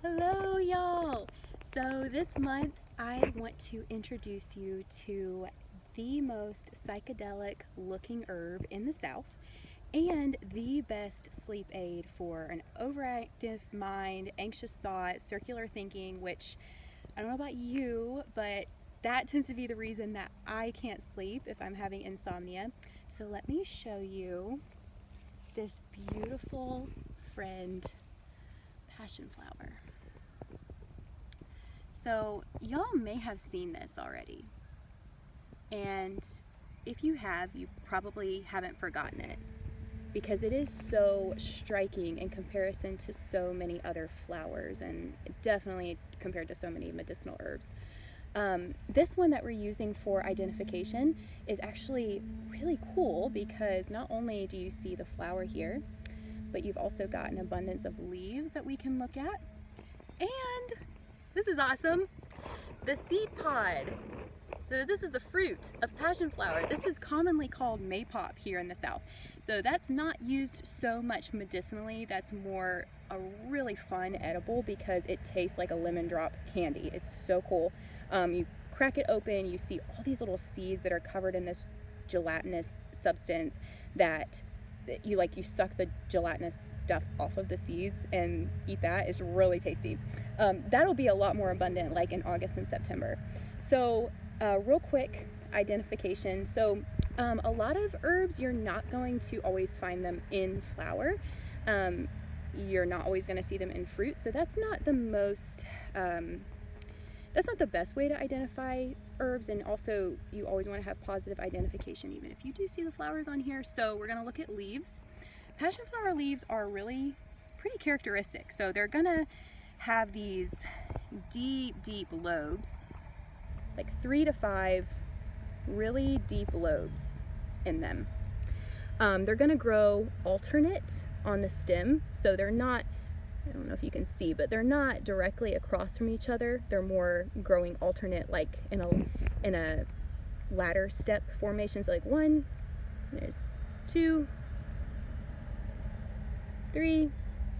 Hello, y'all! So, this month I want to introduce you to the most psychedelic looking herb in the South and the best sleep aid for an overactive mind, anxious thought, circular thinking, which I don't know about you, but that tends to be the reason that I can't sleep if I'm having insomnia. So, let me show you this beautiful friend, Passionflower. So, y'all may have seen this already, and if you have, you probably haven't forgotten it because it is so striking in comparison to so many other flowers and definitely compared to so many medicinal herbs. This one that we're using for identification is actually really cool because not only do you see the flower here, but you've also got an abundance of leaves that we can look at. And this is awesome. The seed pod. This is the fruit of passionflower. This is commonly called maypop here in the South. So that's not used so much medicinally. That's more a really fun edible because it tastes like a lemon drop candy. It's so cool. You crack it open, you see all these little seeds that are covered in this gelatinous substance that you suck the gelatinous stuff off of the seeds and eat that. It's really tasty. That'll be a lot more abundant like in August and September. So real quick identification. So a lot of herbs, you're not going to always find them in flower. You're not always going to see them in fruit. So that's not the most, that's not the best way to identify herbs, and also you always want to have positive identification even if you do see the flowers on here. So we're going to look at leaves. Passionflower leaves are really pretty characteristic. So they're going to have these deep lobes, like 3 to 5 really deep lobes in them. They're going to grow alternate on the stem, so they're not, I don't know if you can see, but they're not directly across from each other. They're more growing alternate, like in a ladder step formation. So like 1, there's 2, 3,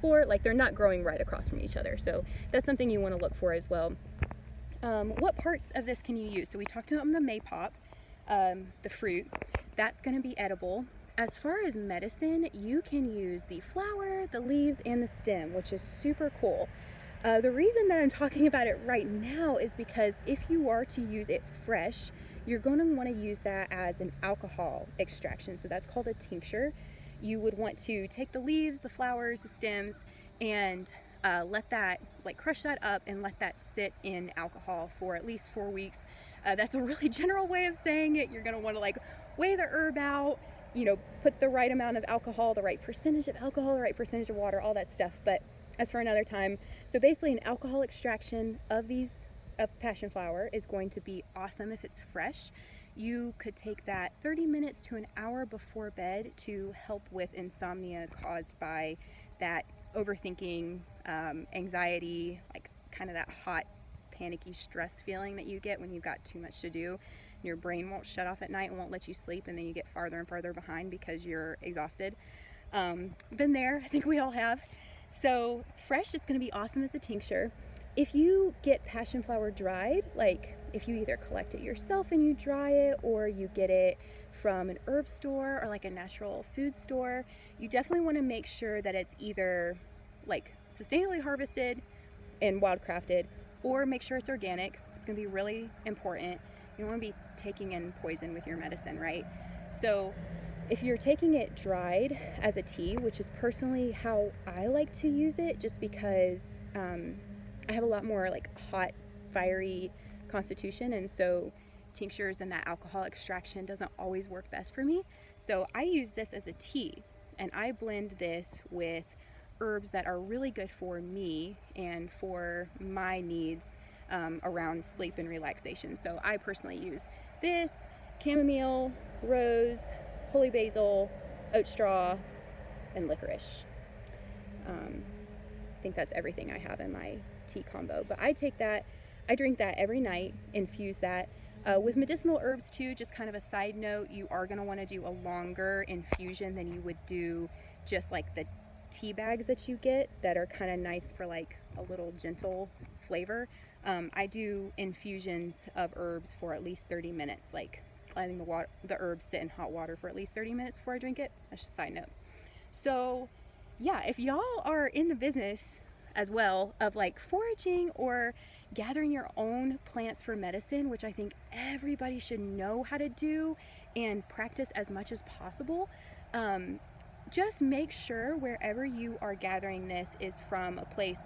4. Like they're not growing right across from each other. So that's something you want to look for as well. What parts of this can you use? So we talked about the maypop, the fruit. That's going to be edible. As far as medicine, you can use the flower, the leaves, and the stem, which is super cool. The reason that I'm talking about it right now is because if you are to use it fresh, you're going to want to use that as an alcohol extraction. So that's called a tincture. You would want to take the leaves, the flowers, the stems, and let that, crush that up and let that sit in alcohol for at least 4 weeks. That's a really general way of saying it. You're going to want to weigh the herb out, put the right amount of alcohol, the right percentage of alcohol, the right percentage of water, all that stuff. But as for another time, so basically an alcohol extraction of passionflower is going to be awesome if it's fresh. You could take that 30 minutes to an hour before bed to help with insomnia caused by that overthinking, anxiety, kind of that hot, panicky stress feeling that you get when you've got too much to do. Your brain won't shut off at night and won't let you sleep, and then you get farther and farther behind because you're exhausted. Been there, I think we all have. So fresh is going to be awesome as a tincture. If you get passionflower dried, if you either collect it yourself and you dry it, or you get it from an herb store or a natural food store, you definitely want to make sure that it's either sustainably harvested and wildcrafted, or make sure it's organic. It's going to be really important. You don't want to be taking in poison with your medicine, right? So if you're taking it dried as a tea, which is personally how I like to use it, just because I have a lot more hot, fiery constitution, and so tinctures and that alcohol extraction doesn't always work best for me. So I use this as a tea, and I blend this with herbs that are really good for me and for my needs around sleep and relaxation. So I personally use this, chamomile, rose, holy basil, oat straw, and licorice. I think that's everything I have in my tea combo. But I take that, I drink that every night, infuse that. With medicinal herbs too, just kind of a side note, you are going to want to do a longer infusion than you would do just the tea bags that you get that are kind of nice for like a little gentle flavor. I do infusions of herbs for at least 30 minutes, like letting the herbs sit in hot water for at least 30 minutes before I drink it. That's just a side note. So yeah, if y'all are in the business as well of like foraging or gathering your own plants for medicine, which I think everybody should know how to do and practice as much as possible, just make sure wherever you are gathering this is from a place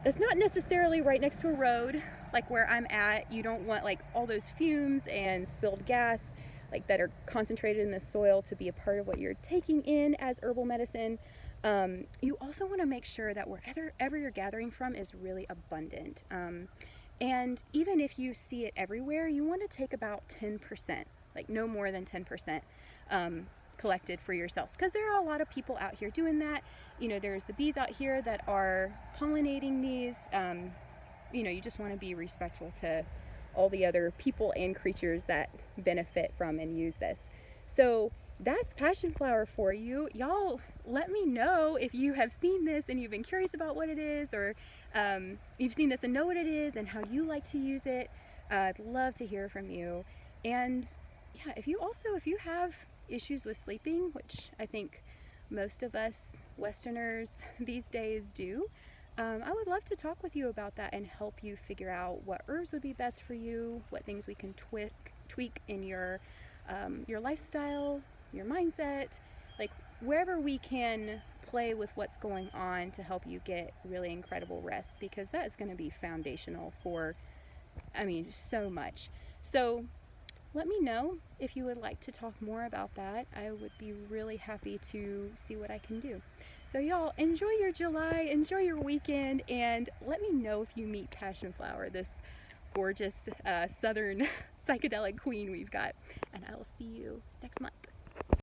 that's not necessarily right next to a road, like where I'm at. You don't want like all those fumes and spilled gas like that are concentrated in the soil to be a part of what you're taking in as herbal medicine. You also want to make sure that wherever you're gathering from is really abundant. And even if you see it everywhere, you want to take about 10%, like no more than 10%, collected for yourself, because there are a lot of people out here doing that. You know, there's the bees out here that are pollinating these. You know, you just want to be respectful to all the other people and creatures that benefit from and use this. So that's Passionflower for you. Y'all let me know if you have seen this and you've been curious about what it is, or you've seen this and know what it is and how you like to use it. I'd love to hear from you. And yeah, if you have issues with sleeping, which I think most of us Westerners these days do, I would love to talk with you about that and help you figure out what herbs would be best for you, what things we can tweak in your lifestyle, your mindset, like wherever we can play with what's going on to help you get really incredible rest, because that is going to be foundational for, I mean, so much. So let me know if you would like to talk more about that. I would be really happy to see what I can do. So y'all, enjoy your July, enjoy your weekend, and let me know if you meet Passionflower, this gorgeous southern psychedelic queen we've got. And I will see you next month.